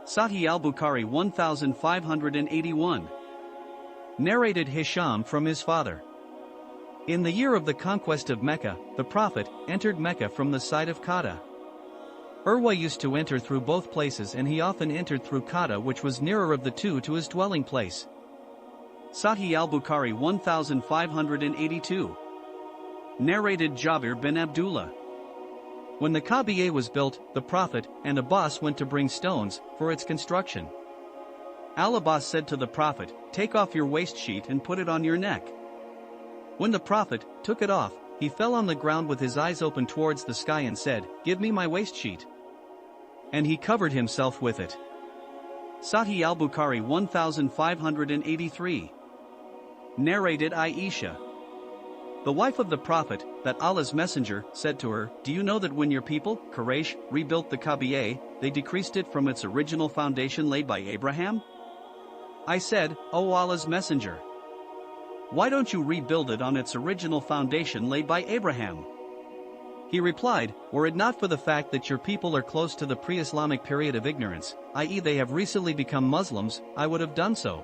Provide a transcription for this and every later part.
Sahih al-Bukhari 1581. Narrated Hisham from his father. In the year of the conquest of Mecca, the Prophet entered Mecca from the side of Qada. Urwa used to enter through both places, and he often entered through Qada, which was nearer of the two to his dwelling place. Sahih al-Bukhari 1582. Narrated Jabir bin Abdullah. When the Kaaba was built, the Prophet and Abbas went to bring stones for its construction. Al-Abbas said to the Prophet, "Take off your waist sheet and put it on your neck." When the Prophet took it off, he fell on the ground with his eyes open towards the sky and said, "Give me my waist sheet." And he covered himself with it. Sahih al-Bukhari 1583. Narrated Aisha. The wife of the Prophet, that Allah's Messenger, said to her, "Do you know that when your people, Quraysh, rebuilt the Kaaba, they decreased it from its original foundation laid by Abraham?" I said, "O Allah's Messenger, why don't you rebuild it on its original foundation laid by Abraham?" He replied, "Were it not for the fact that your people are close to the pre-Islamic period of ignorance, i.e. they have recently become Muslims, I would have done so."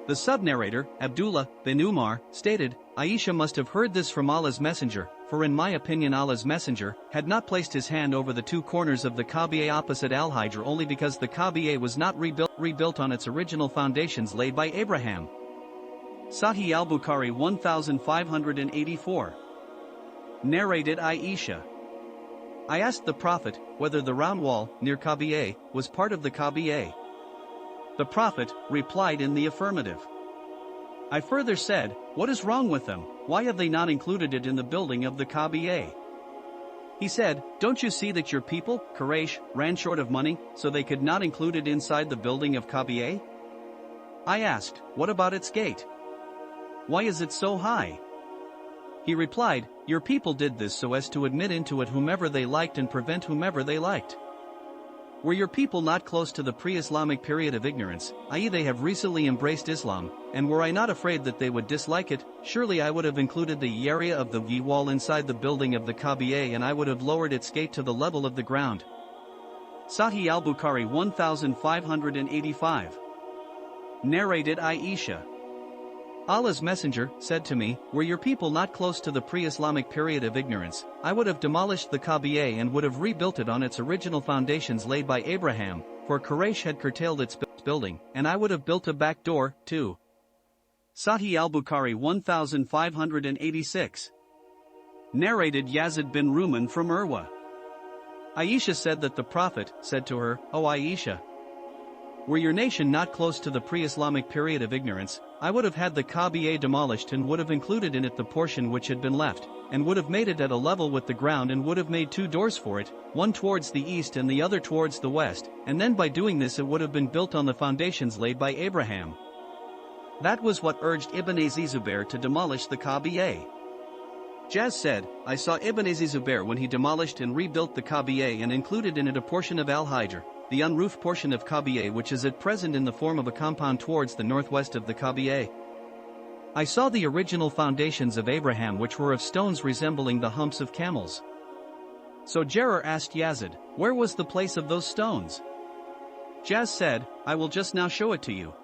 The sub-narrator, Abdullah bin Umar, stated, "Aisha must have heard this from Allah's Messenger, for in my opinion Allah's Messenger had not placed his hand over the two corners of the Kaaba opposite Al-Hijr only because the Kaaba was not rebuilt on its original foundations laid by Abraham." Sahih al-Bukhari 1584. Narrated Aisha. I asked the Prophet whether the round wall near Kaaba was part of the Kaaba. The Prophet replied in the affirmative. I further said, "What is wrong with them? Why have they not included it in the building of the Kaaba?" He said, "Don't you see that your people, Quraysh, ran short of money, so they could not include it inside the building of Kaaba?" I asked, "What about its gate? Why is it so high?" He replied, "Your people did this so as to admit into it whomever they liked and prevent whomever they liked. Were your people not close to the pre-Islamic period of ignorance, i.e. they have recently embraced Islam, and were I not afraid that they would dislike it, surely I would have included the area of the wall inside the building of the Kaaba and I would have lowered its gate to the level of the ground." Sahih al-Bukhari 1585. Narrated Aisha. Allah's Messenger said to me, "Were your people not close to the pre-Islamic period of ignorance, I would have demolished the Kaaba and would have rebuilt it on its original foundations laid by Abraham, for Quraysh had curtailed its building, and I would have built a back door, too." Sahih al-Bukhari 1586. Narrated Yazid bin Ruman from Urwa. Aisha said that the Prophet said to her, "O Aisha, were your nation not close to the pre-Islamic period of ignorance, I would have had the Kaaba demolished and would have included in it the portion which had been left, and would have made it at a level with the ground and would have made two doors for it, one towards the east and the other towards the west, and then by doing this it would have been built on the foundations laid by Abraham." That was what urged Ibn Zubayr to demolish the Kaaba. Jaz said, "I saw Ibn Zubayr when he demolished and rebuilt the Kaaba and included in it a portion of Al-Hijr, the unroofed portion of Kaaba which is at present in the form of a compound towards the northwest of the Kaaba. I saw the original foundations of Abraham which were of stones resembling the humps of camels." So Jarir asked Yazid, "Where was the place of those stones?" Jaz said, "I will just now show it to you."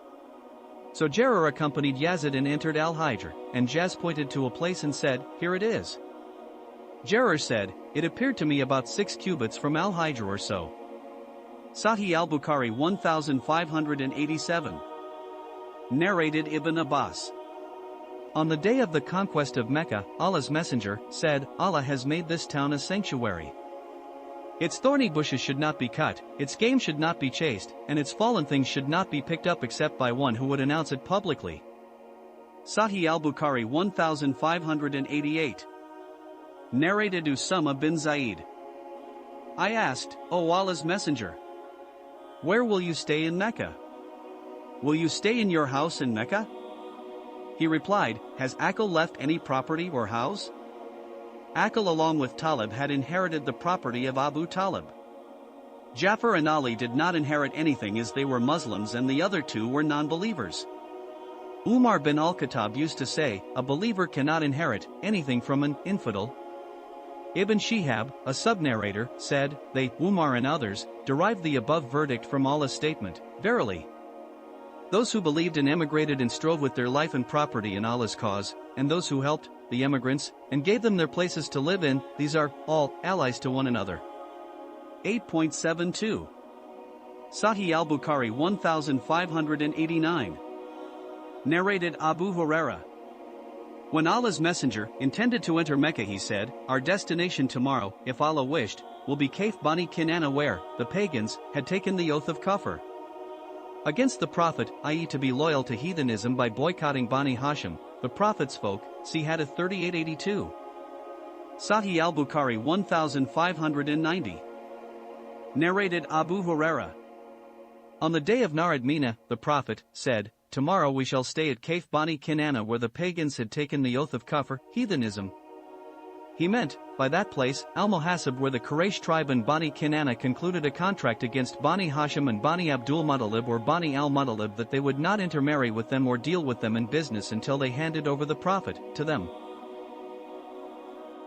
So Jarir accompanied Yazid and entered Al-Hijr, and Jaz pointed to a place and said, "Here it is." Jarir said, "It appeared to me about 6 cubits from Al-Hijr or so." Sahih al-Bukhari 1587. Narrated Ibn Abbas. On the day of the conquest of Mecca, Allah's Messenger said, "Allah has made this town a sanctuary. Its thorny bushes should not be cut, its game should not be chased, and its fallen things should not be picked up except by one who would announce it publicly." Sahih al-Bukhari 1588. Narrated Usama bin Zaid. I asked, "O Allah's Messenger, where will you stay in Mecca? Will you stay in your house in Mecca?" He replied, "Has Aqil left any property or house?" Aqil along with Talib had inherited the property of Abu Talib. Jafar and Ali did not inherit anything as they were Muslims and the other two were non-believers. Umar bin al-Khattab used to say, "A believer cannot inherit anything from an infidel." Ibn Shihab, a sub-narrator, said, they, Umar and others, derived the above verdict from Allah's statement, verily, those who believed and emigrated and strove with their life and property in Allah's cause, and those who helped, the emigrants, and gave them their places to live in, these are, all, allies to one another. 8.72 Sahih al-Bukhari 1589. Narrated Abu Huraira. When Allah's Messenger intended to enter Mecca, he said, our destination tomorrow, if Allah wished, will be Kayf Bani Kaniqa, where the pagans had taken the oath of kufr against the Prophet, i.e. to be loyal to heathenism by boycotting Bani Hashim. The Prophet spoke, see Hadith 3882. Sahih al-Bukhari 1590. Narrated Abu Huraira. On the day of Narad Mina, the Prophet said, tomorrow we shall stay at Kayf Bani Kaniqa, where the pagans had taken the oath of kufr, heathenism. He meant, by that place, Al-Muhasib, where the Quraysh tribe and Bani Kaniqa concluded a contract against Bani Hashim and Bani Abdul Muttalib or Bani al-Muttalib that they would not intermarry with them or deal with them in business until they handed over the Prophet to them.